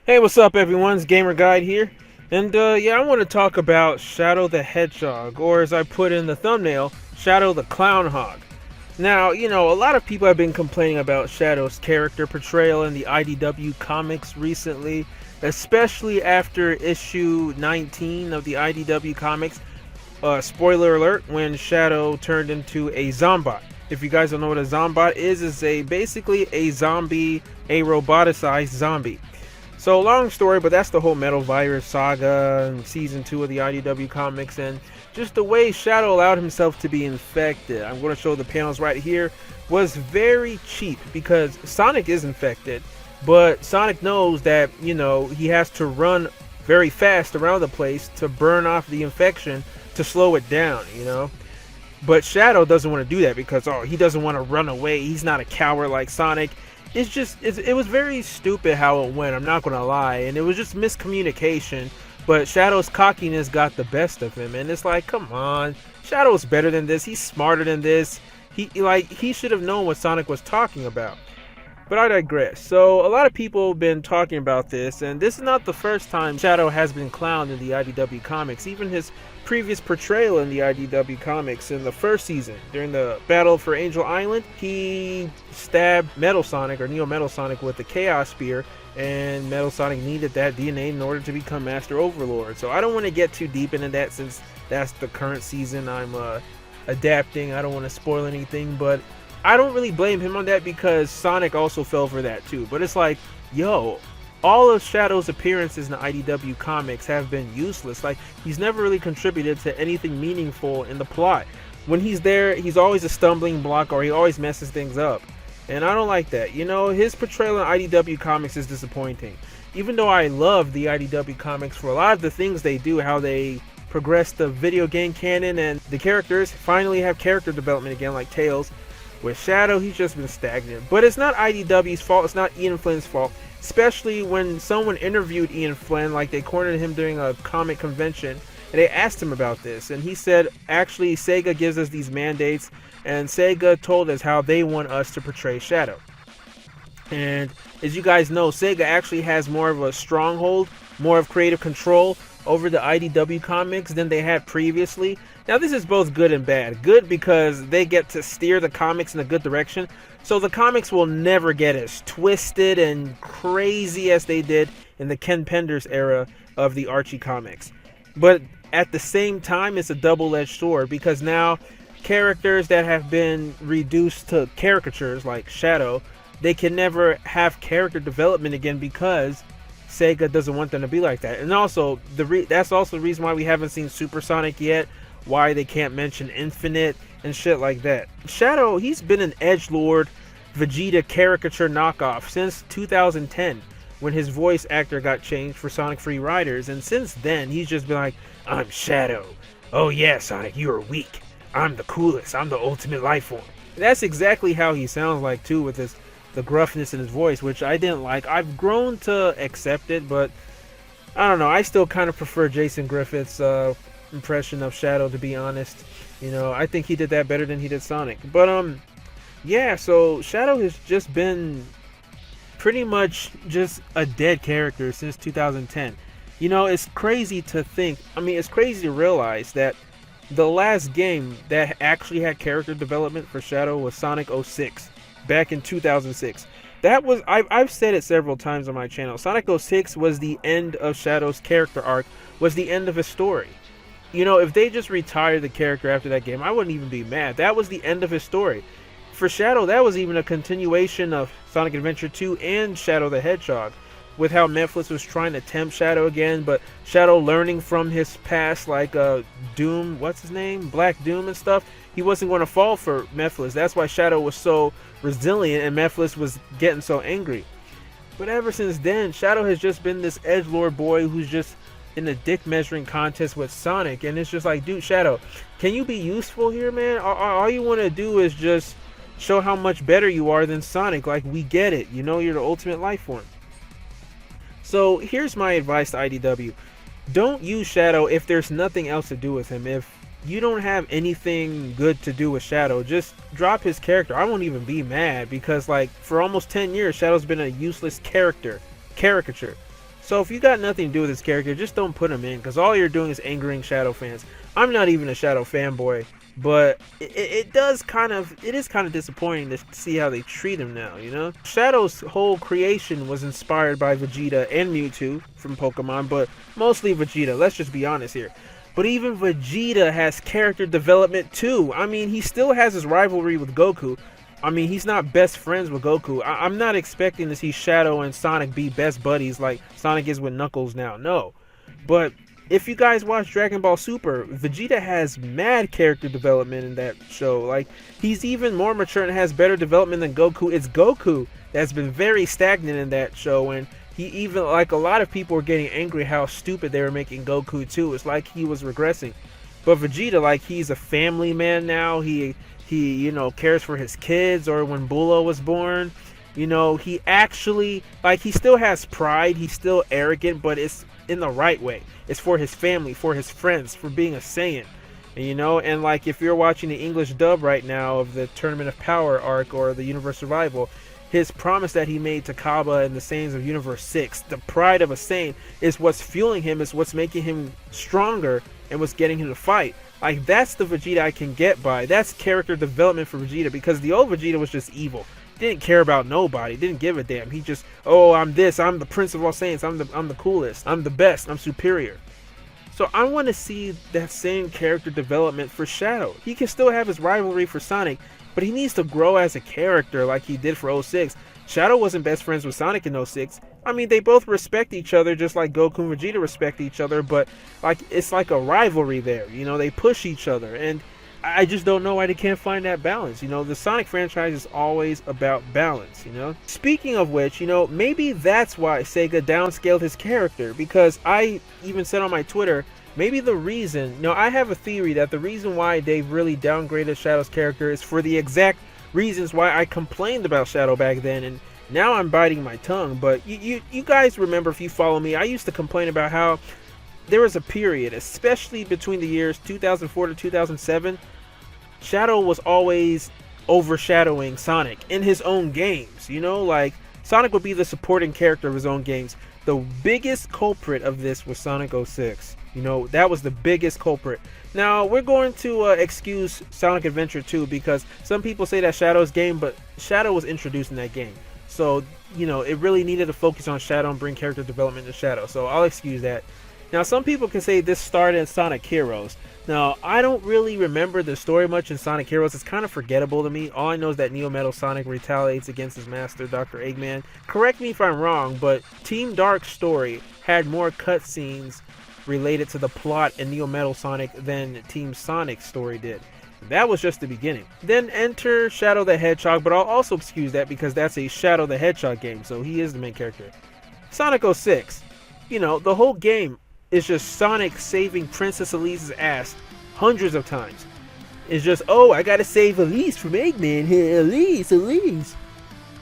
Hey, what's up, everyone? It's Gamer Guide here, and yeah, I want to talk about Shadow the Hedgehog, or as I put in the thumbnail, Shadow the Clown Hog. Now, a lot of people have been complaining about Shadow's character portrayal in the IDW comics recently, especially after issue 19 of the IDW comics. Spoiler alert: when Shadow turned into a zombot. If you guys don't know what a zombot is, it's basically a zombie, a roboticized zombie. So long story, but that's the whole Metal Virus saga and season 2 of the IDW comics, and just the way Shadow allowed himself to be infected. I'm going to show the panels right here. Was very cheap because Sonic is infected, but Sonic knows that, he has to run very fast around the place to burn off the infection to slow it down. But Shadow doesn't want to do that because he doesn't want to run away. He's not a coward like Sonic. It was very stupid how it went, I'm not gonna lie, and it was just miscommunication, but Shadow's cockiness got the best of him, and it's like, come on, Shadow's better than this, he's smarter than this, he should have known what Sonic was talking about. But I digress. So a lot of people have been talking about this, and this is not the first time Shadow has been clowned in the IDW comics. Even his previous portrayal in the IDW comics in the first season, during the battle for Angel Island, he stabbed Metal Sonic, or Neo Metal Sonic, with the Chaos Spear, and Metal Sonic needed that DNA in order to become Master Overlord. So I don't want to get too deep into that since that's the current season I'm adapting. I don't want to spoil anything, but I don't really blame him on that because Sonic also fell for that too. But it's like, yo, all of Shadow's appearances in the IDW comics have been useless. Like, he's never really contributed to anything meaningful in the plot. When he's there, he's always a stumbling block, or he always messes things up. And I don't like that. His portrayal in IDW comics is disappointing. Even though I love the IDW comics for a lot of the things they do, how they progress the video game canon, and the characters finally have character development again, like Tails. With Shadow, he's just been stagnant. But it's not IDW's fault, it's not Ian Flynn's fault. Especially when someone interviewed Ian Flynn, like they cornered him during a comic convention, and they asked him about this. And he said, actually, Sega gives us these mandates, and Sega told us how they want us to portray Shadow. And as you guys know, Sega actually has more of a stronghold, more of creative control over the IDW comics than they had previously. Now, this is both good and bad. Good because they get to steer the comics in a good direction, so the comics will never get as twisted and crazy as they did in the Ken Penders era of the Archie comics. But at the same time, it's a double-edged sword because now characters that have been reduced to caricatures like Shadow, they can never have character development again because Sega doesn't want them to be like that. And also, that's also the reason why we haven't seen Supersonic yet, why they can't mention Infinite and shit like that. Shadow, he's been an edgelord Vegeta caricature knockoff since 2010, when his voice actor got changed for Sonic Free Riders, and since then he's just been like, I'm Shadow. Oh yeah, Sonic, you are weak. I'm the coolest. I'm the ultimate life form. And that's exactly how he sounds like too, with the gruffness in his voice, which I didn't like. I've grown to accept it, but I don't know. I still kind of prefer Jason Griffith's impression of Shadow, to be honest. I think he did that better than he did Sonic. But yeah, so Shadow has just been pretty much just a dead character since 2010. It's crazy to think, it's crazy to realize that the last game that actually had character development for Shadow was Sonic 06 back in 2006. That was, I've said it several times on my channel, Sonic 06 was the end of Shadow's character arc, was the end of his story. If they just retired the character after that game, I wouldn't even be mad. That was the end of his story. For Shadow, that was even a continuation of Sonic Adventure 2 and Shadow the Hedgehog, with how Mephiles was trying to tempt Shadow again, but Shadow learning from his past, like Doom, what's his name? Black Doom and stuff, he wasn't going to fall for Mephiles. That's why Shadow was so resilient and Mephiles was getting so angry. But ever since then, Shadow has just been this edgelord boy who's just in a dick measuring contest with Sonic, and it's just like, dude, Shadow, can you be useful here, man? All you want to do is just show how much better you are than Sonic. Like, we get it, you're the ultimate life form. So here's my advice to IDW: don't use Shadow if there's nothing else to do with him. If you don't have anything good to do with Shadow, just drop his character. I won't even be mad because, like, for almost 10 years Shadow's been a useless caricature. So if you got nothing to do with this character, just don't put him in, because all you're doing is angering Shadow fans. I'm not even a Shadow fanboy, but it is kind of disappointing to see how they treat him now, you know? Shadow's whole creation was inspired by Vegeta and Mewtwo from Pokemon, but mostly Vegeta, let's just be honest here. But even Vegeta has character development too. I mean, he still has his rivalry with Goku. I mean, he's not best friends with Goku. I'm not expecting to see Shadow and Sonic be best buddies like Sonic is with Knuckles now. No. But if you guys watch Dragon Ball Super, Vegeta has mad character development in that show. Like, he's even more mature and has better development than Goku. It's Goku that's been very stagnant in that show, and he even, like, a lot of people were getting angry how stupid they were making Goku too. It's like he was regressing. But Vegeta, like, he's a family man now. He you know, cares for his kids. Or when Bulo was born, you know, he actually, like, he still has pride. He's still arrogant, but it's in the right way. It's for his family, for his friends, for being a Saiyan. And, you know, and like, if you're watching the English dub right now of the Tournament of Power arc or the Universe Survival, his promise that he made to Kaba and the Saiyans of Universe 6, the pride of a Saiyan, is what's fueling him, is what's making him stronger, and what's getting him to fight. Like, that's the Vegeta I can get by. That's character development for Vegeta, because the old Vegeta was just evil. Didn't care about nobody, didn't give a damn. He just, oh, I'm this, I'm the Prince of all Saiyans, I'm the coolest, I'm the best, I'm superior. So I want to see that same character development for Shadow. He can still have his rivalry for Sonic, but he needs to grow as a character like he did for 06. Shadow wasn't best friends with Sonic in 06. I mean, they both respect each other just like Goku and Vegeta respect each other, but like, it's like a rivalry there. You know, they push each other, and I just don't know why they can't find that balance. You know, the Sonic franchise is always about balance, you know? Speaking of which, you know, maybe that's why Sega downscaled his character, because I even said on my Twitter, maybe the reason, you know, I have a theory that the reason why they've really downgraded Shadow's character is for the exact reasons why I complained about Shadow back then, and now I'm biting my tongue. But you guys remember, if you follow me, I used to complain about how there was a period, especially between the years 2004 to 2007, Shadow was always overshadowing Sonic in his own games. You know, like, Sonic would be the supporting character of his own games. The biggest culprit of this was Sonic 06. You know, that was the biggest culprit. Now, we're going to excuse Sonic Adventure 2, because some people say that Shadow's game, but Shadow was introduced in that game. So, you know, it really needed to focus on Shadow and bring character development to Shadow. So I'll excuse that. Now, some people can say this started in Sonic Heroes. Now, I don't really remember the story much in Sonic Heroes. It's kind of forgettable to me. All I know is that Neo Metal Sonic retaliates against his master, Dr. Eggman. Correct me if I'm wrong, but Team Dark's story had more cutscenes related to the plot in Neo Metal Sonic than Team Sonic's story did. That was just the beginning. Then enter Shadow the Hedgehog, but I'll also excuse that because that's a Shadow the Hedgehog game, so he is the main character. Sonic 06. You know, the whole game is just Sonic saving Princess Elise's ass hundreds of times. It's just, oh, I gotta save Elise from Eggman. Hey, Elise.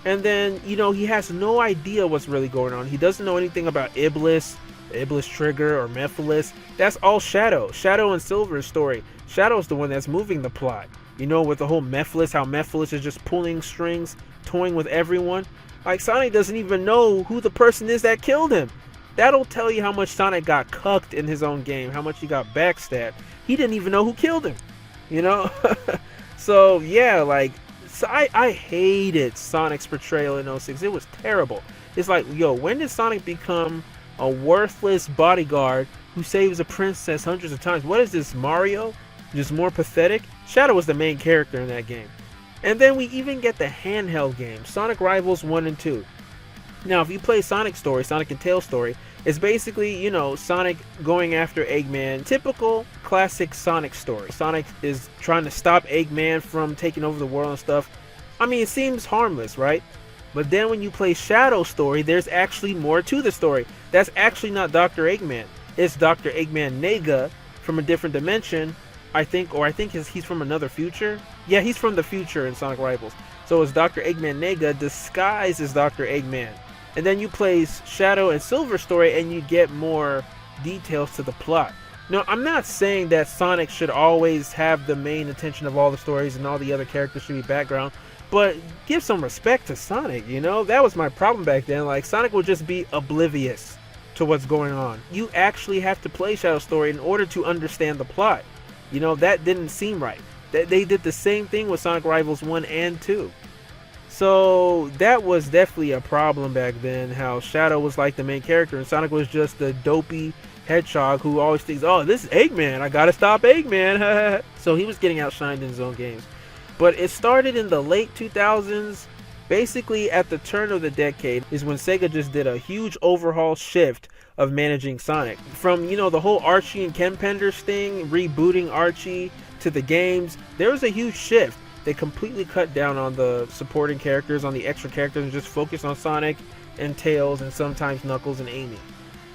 And then, you know, he has no idea what's really going on. He doesn't know anything about Iblis, Iblis Trigger, or Mephiles. That's all Shadow. Shadow and Silver's story. Shadow's the one that's moving the plot. You know, with the whole Mephiles, how Mephiles is just pulling strings, toying with everyone. Like, Sonic doesn't even know who the person is that killed him. That'll tell you how much Sonic got cucked in his own game, how much he got backstabbed. He didn't even know who killed him, you know? So, yeah, like, so I hated Sonic's portrayal in 06. It was terrible. It's like, yo, when did Sonic become a worthless bodyguard who saves a princess hundreds of times? What is this, Mario? Just more pathetic? Shadow was the main character in that game. And then we even get the handheld game, Sonic Rivals 1 and 2. Now, if you play Sonic Story, Sonic and Tails Story, it's basically, you know, Sonic going after Eggman. Typical classic Sonic story. Sonic is trying to stop Eggman from taking over the world and stuff. I mean, it seems harmless, right? But then when you play Shadow Story, there's actually more to the story. That's actually not Dr. Eggman. It's Dr. Eggman Nega from a different dimension, I think, or I think he's from another future. Yeah, he's from the future in Sonic Rivals. So it's Dr. Eggman Nega disguised as Dr. Eggman. And then you play Shadow and Silver Story and you get more details to the plot. Now, I'm not saying that Sonic should always have the main attention of all the stories and all the other characters should be background, but give some respect to Sonic, you know? That was my problem back then. Like, Sonic would just be oblivious. to what's going on. You actually have to play Shadow's story in order to understand the plot. You know, that didn't seem right. They did the same thing with Sonic Rivals 1 and 2. So that was definitely a problem back then, how Shadow was like the main character and Sonic was just the dopey Hedgehog who always thinks, oh, this is Eggman, I gotta stop Eggman. So he was getting outshined in his own games. But it started in the late 2000s. Basically at the turn of the decade is when Sega just did a huge overhaul shift of managing Sonic. From, you know, the whole Archie and Ken Penders thing, rebooting Archie, to the games, there was a huge shift. They completely cut down on the supporting characters, on the extra characters, and just focused on Sonic and Tails and sometimes Knuckles and Amy.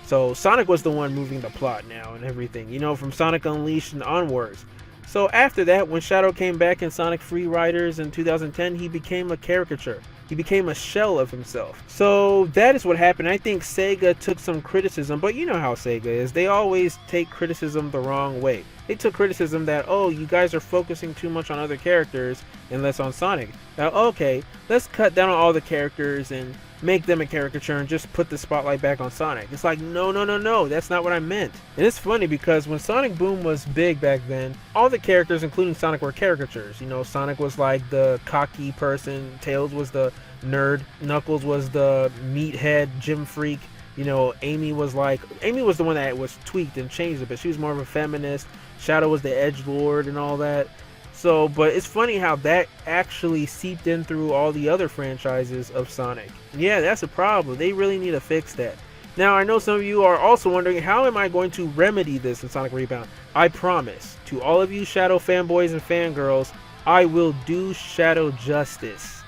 So Sonic was the one moving the plot now and everything, you know, from Sonic Unleashed and onwards. So after that, when Shadow came back in Sonic Free Riders in 2010, he became a caricature. He became a shell of himself. So that is what happened. I think Sega took some criticism, but you know how Sega is. They always take criticism the wrong way. They took criticism that, oh, you guys are focusing too much on other characters and less on Sonic. Now, okay, let's cut down on all the characters and make them a caricature and just put the spotlight back on Sonic. It's like, no, that's not what I meant. And it's funny because when Sonic Boom was big back then, all the characters, including Sonic, were caricatures. You know, Sonic was like the cocky person, Tails was the nerd, Knuckles was the meathead gym freak. You know, Amy was the one that was tweaked and changed a bit. She was more of a feminist. Shadow was the edgelord and all that. So, but it's funny how that actually seeped in through all the other franchises of Sonic. Yeah, that's a problem. They really need to fix that. Now, I know some of you are also wondering, how am I going to remedy this in Sonic Rebound? I promise, to all of you Shadow fanboys and fangirls, I will do Shadow justice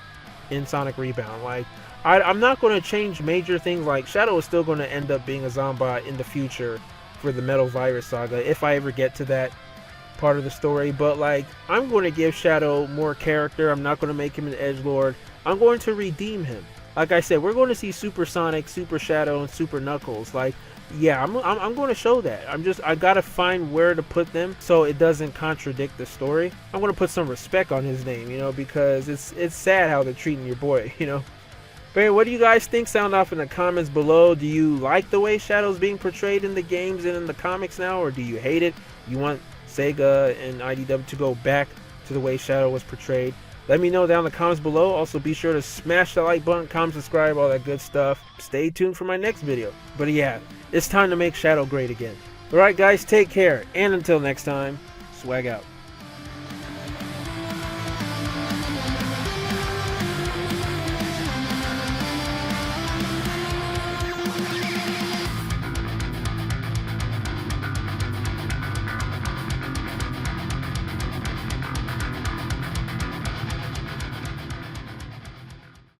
in Sonic Rebound. Like, I'm not going to change major things, like Shadow is still going to end up being a Zombot in the future for the Metal Virus Saga, if I ever get to that part of the story, but like, I'm going to give Shadow more character. I'm not going to make him an edgelord. I'm going to redeem him. Like I said, we're going to see Super Sonic, Super Shadow, and Super Knuckles. Like, yeah, I'm going to show that. I gotta find where to put them so it doesn't contradict the story. I'm going to put some respect on his name, you know, because it's sad how they're treating your boy, you know. But hey, what do you guys think? Sound off in the comments below. Do you like the way Shadow's being portrayed in the games and in the comics now, or do you hate it? You want Sega and IDW to go back to the way Shadow was portrayed? Let me know down in the comments below. Also, be sure to smash the like button, comment, subscribe, all that good stuff. Stay tuned for my next video. But yeah, it's time to make Shadow great again. Alright guys, take care, and until next time, swag out.